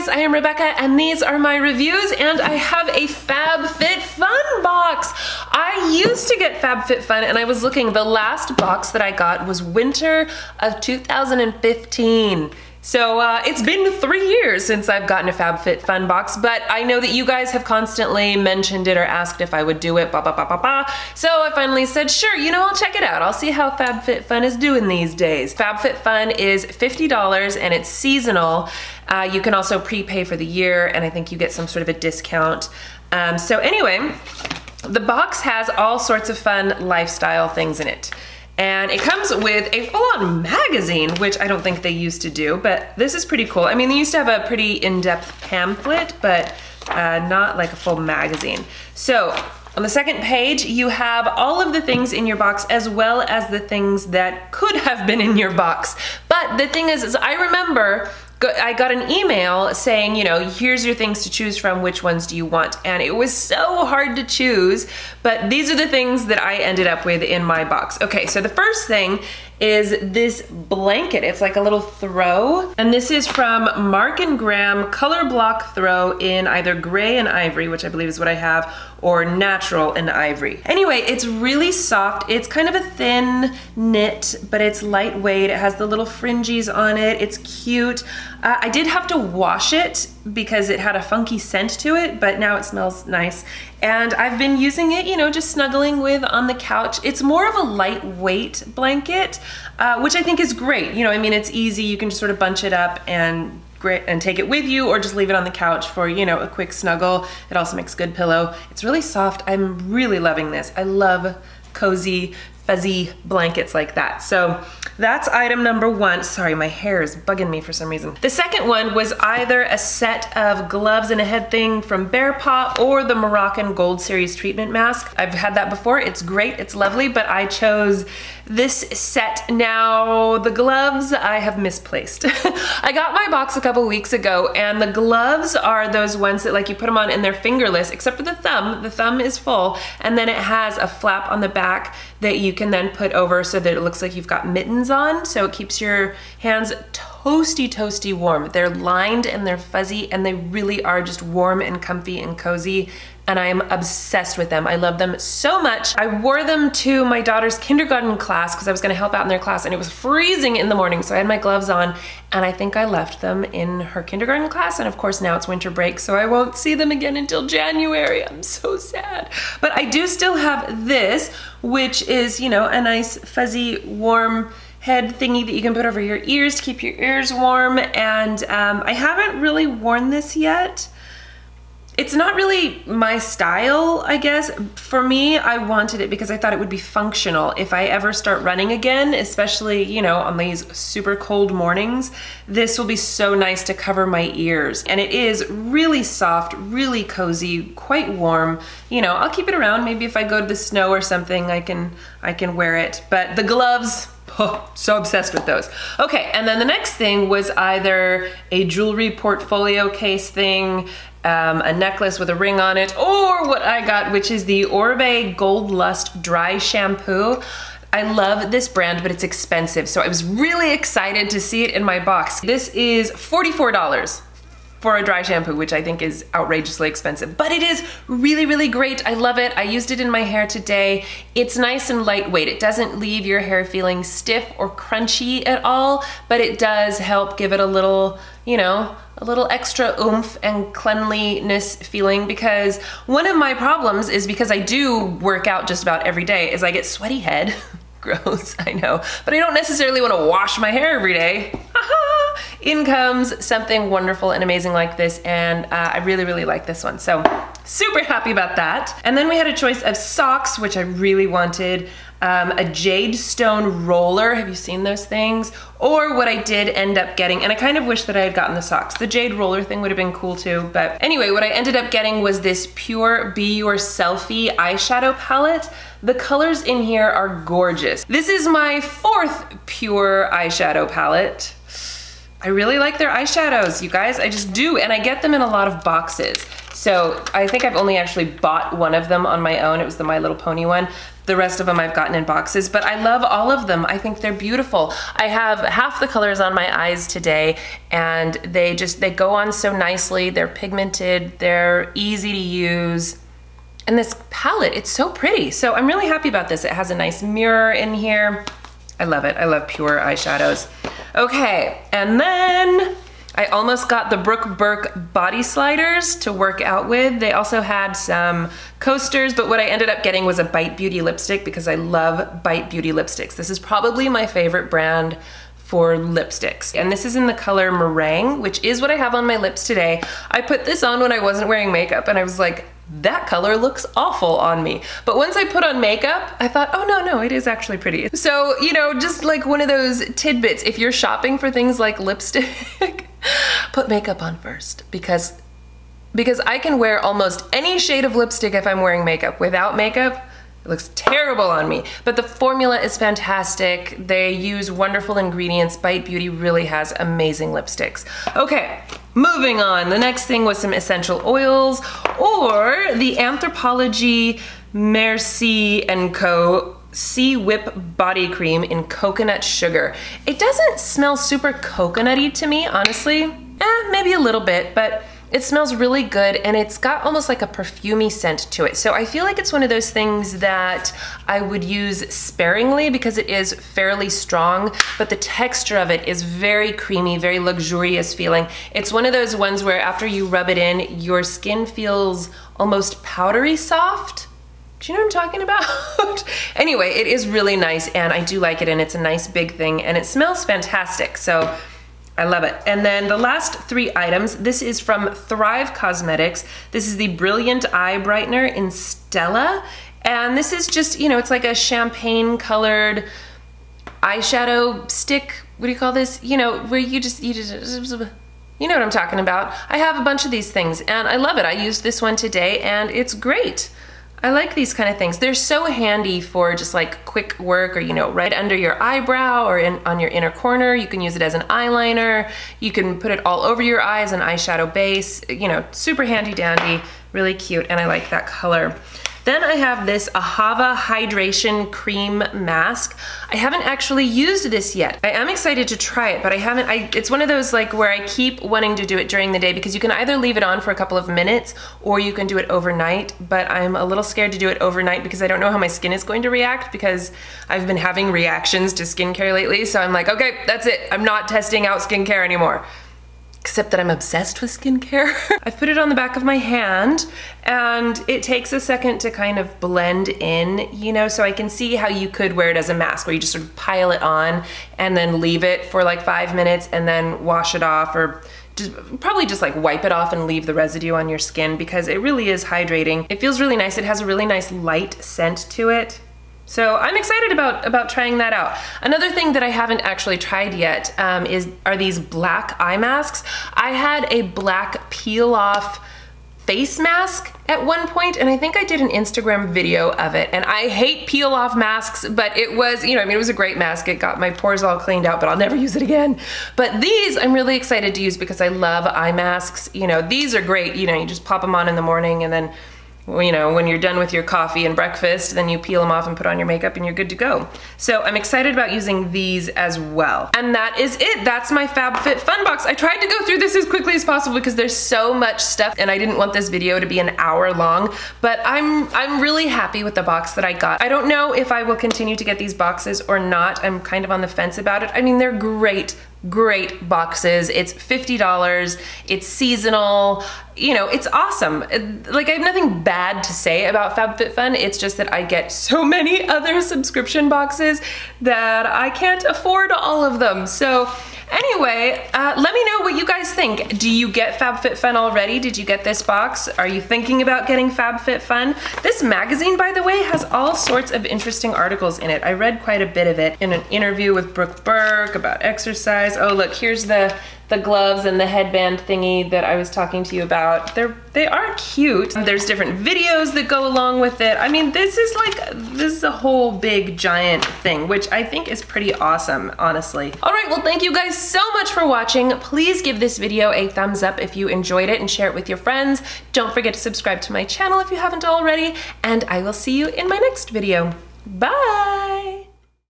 guys, I am Rebecca and these are my reviews, and I have a FabFitFun box. I used to get FabFitFun and I was looking, the last box that I got was winter of 2015. So it's been 3 years since I've gotten a FabFitFun box, but I know that you guys have constantly mentioned it or asked if I would do it, So I finally said, sure, you know, I'll check it out. I'll see how FabFitFun is doing these days. FabFitFun is $50 and it's seasonal. You can also prepay for the year, and I think you get some sort of a discount. So anyway, the box has all sorts of fun lifestyle things in it. And it comes with a full-on magazine, which I don't think they used to do, but this is pretty cool. I mean, they used to have a pretty in-depth pamphlet, but not like a full magazine. So on the second page, you have all of the things in your box as well as the things that could have been in your box. But the thing is I remember I got an email saying, you know, here's your things to choose from, which ones do you want? And it was so hard to choose, but these are the things that I ended up with in my box. Okay, so the first thing is this blanket. It's like a little throw, and this is from Mark & Graham Colorblock Throw in either gray and ivory, which I believe is what I have, or natural and ivory. Anyway, it's really soft. It's kind of a thin knit, but it's lightweight. It has the little fringes on it. It's cute. I did have to wash it because it had a funky scent to it, but now it smells nice. And I've been using it, you know, just snuggling with on the couch. It's more of a lightweight blanket, which I think is great. You know, I mean, it's easy. You can just sort of bunch it up and take it with you, or just leave it on the couch for, you know, a quick snuggle. It also makes a good pillow. It's really soft. I'm really loving this. I love cozy, fuzzy blankets like that. So that's item number one. Sorry, my hair is bugging me for some reason. The second one was either a set of gloves and a head thing from Bearpaw or the Moroccan Gold Series treatment mask. I've had that before. It's great. It's lovely, but I chose this set. Now, the gloves I have misplaced. I got my box a couple weeks ago, and the gloves are those ones that, like, you put them on and they're fingerless, except for the thumb. The thumb is full, and then it has a flap on the back that you can then put over so that it looks like you've got mittens on, so it keeps your hands toasty warm. They're lined and they're fuzzy, and they really are just warm and comfy and cozy, and I am obsessed with them. I love them so much. I wore them to my daughter's kindergarten class because I was gonna help out in their class, and it was freezing in the morning, so I had my gloves on, and I think I left them in her kindergarten class, and of course now it's winter break, so I won't see them again until January. I'm so sad. But I do still have this, which is, you know, a nice fuzzy warm head thingy that you can put over your ears to keep your ears warm, and I haven't really worn this yet. It's not really my style, I guess. For me, I wanted it because I thought it would be functional if I ever start running again, especially, you know, on these super cold mornings. This will be so nice to cover my ears. And it is really soft, really cozy, quite warm. You know, I'll keep it around. Maybe if I go to the snow or something, I can wear it. But the gloves, oh, so obsessed with those. Okay, and then the next thing was either a jewelry portfolio case thing, a necklace with a ring on it, or what I got, which is the Oribe Gold Lust Dry Shampoo. I love this brand, but it's expensive, so I was really excited to see it in my box. This is $44 for a dry shampoo, which I think is outrageously expensive, but it is really great. I love it. I used it in my hair today. It's nice and lightweight. It doesn't leave your hair feeling stiff or crunchy at all, but it does help give it a little, you know, a little extra oomph and cleanliness feeling, because one of my problems is, because I do work out just about every day, is I get sweaty head. Gross, I know, but I don't necessarily want to wash my hair every day. In comes something wonderful and amazing like this, and I really like this one, so super happy about that. And then we had a choice of socks, which I really wanted, a jade stone roller. Have you seen those things? Or what I did end up getting, and I kind of wish that I had gotten the socks. The jade roller thing would have been cool too, but anyway, what I ended up getting was this Pure Be Your Selfie eyeshadow palette. The colors in here are gorgeous. This is my fourth Pure eyeshadow palette. I really like their eyeshadows, you guys. I just do, and I get them in a lot of boxes. So I think I've only actually bought one of them on my own. It was the My Little Pony one. The rest of them I've gotten in boxes, but I love all of them. I think they're beautiful. I have half the colors on my eyes today, and they go on so nicely. They're pigmented, they're easy to use. And this palette, it's so pretty. So I'm really happy about this. It has a nice mirror in here. I love it. I love pure eyeshadows. Okay, and then I almost got the Brooke Burke body sliders to work out with. They also had some coasters, but what I ended up getting was a Bite Beauty lipstick because I love Bite Beauty lipsticks. This is probably my favorite brand for lipsticks. And this is in the color Meringue, which is what I have on my lips today. I put this on when I wasn't wearing makeup and I was like, that color looks awful on me. But once I put on makeup, I thought, oh no, it is actually pretty. So, you know, just like one of those tidbits, if you're shopping for things like lipstick, put makeup on first because I can wear almost any shade of lipstick if I'm wearing makeup. Without makeup, it looks terrible on me. But the formula is fantastic. They use wonderful ingredients. Bite Beauty really has amazing lipsticks. Okay, moving on. The next thing was some essential oils, or the Anthropologie Mer-Sea & Co. Sea Whip Body Cream in Coconut Sugar. It doesn't smell super coconutty to me, honestly. Maybe a little bit, but it smells really good and it's got almost like a perfumey scent to it. So I feel like it's one of those things that I would use sparingly because it is fairly strong, but the texture of it is very creamy, very luxurious feeling. It's one of those ones where after you rub it in, your skin feels almost powdery soft. Do you know what I'm talking about? Anyway, it is really nice and I do like it and it's a nice big thing and it smells fantastic. So I love it. And then the last 3 items, this is from Thrive Causemetics. This is the Brilliant Eye Brightener in Stella. And this is just, you know, it's like a champagne colored eyeshadow stick. What do you call this? You know, where you know what I'm talking about. I have a bunch of these things and I love it. I used this one today and it's great. I like these kind of things. They're so handy for just like quick work or, you know, right under your eyebrow or on your inner corner. You can use it as an eyeliner. You can put it all over your eyes, an eyeshadow base. You know, super handy dandy, really cute, and I like that color. Then I have this Ahava Hydration Cream Mask. I haven't actually used this yet. I am excited to try it, but I haven't. It's one of those like where I keep wanting to do it during the day because you can either leave it on for a couple of minutes or you can do it overnight, but I'm a little scared to do it overnight because I don't know how my skin is going to react because I've been having reactions to skincare lately, so I'm like, okay, that's it. I'm not testing out skincare anymore. Except that I'm obsessed with skincare. I've put it on the back of my hand and it takes a second to kind of blend in, you know, so I can see how you could wear it as a mask where you just sort of pile it on and then leave it for like 5 minutes and then wash it off, or probably just like wipe it off and leave the residue on your skin because it really is hydrating. It feels really nice. It has a really nice light scent to it. So I'm excited about trying that out. Another thing that I haven't actually tried yet are these BLAQ eye masks. I had a BLAQ peel off face mask at one point, and I think I did an Instagram video of it, and I hate peel off masks, but it was, you know, I mean, it was a great mask. It got my pores all cleaned out, but I'll never use it again. But these I'm really excited to use because I love eye masks. You know, these are great. You know, you just pop them on in the morning and then, you know, when you're done with your coffee and breakfast, then you peel them off and put on your makeup and you're good to go. So I'm excited about using these as well. And that is it. That's my FabFitFun box. I tried to go through this as quickly as possible because there's so much stuff and I didn't want this video to be an hour long, but I'm really happy with the box that I got. I don't know if I will continue to get these boxes or not. I'm kind of on the fence about it. I mean, they're great boxes. It's $50. It's seasonal. You know, it's awesome. Like, I have nothing bad to say about FabFitFun. It's just that I get so many other subscription boxes that I can't afford all of them. So anyway, let me know what you guys think. Do you get FabFitFun already? Did you get this box? Are you thinking about getting FabFitFun? This magazine, by the way, has all sorts of interesting articles in it. I read quite a bit of it in an interview with Brooke Burke about exercise. Oh, look, here's the gloves and the headband thingy that I was talking to you about. They are cute. There's different videos that go along with it. I mean, this is a whole big giant thing, which I think is pretty awesome, honestly. All right, well, thank you guys so much for watching. Please give this video a thumbs up if you enjoyed it and share it with your friends. Don't forget to subscribe to my channel if you haven't already, and I will see you in my next video. Bye!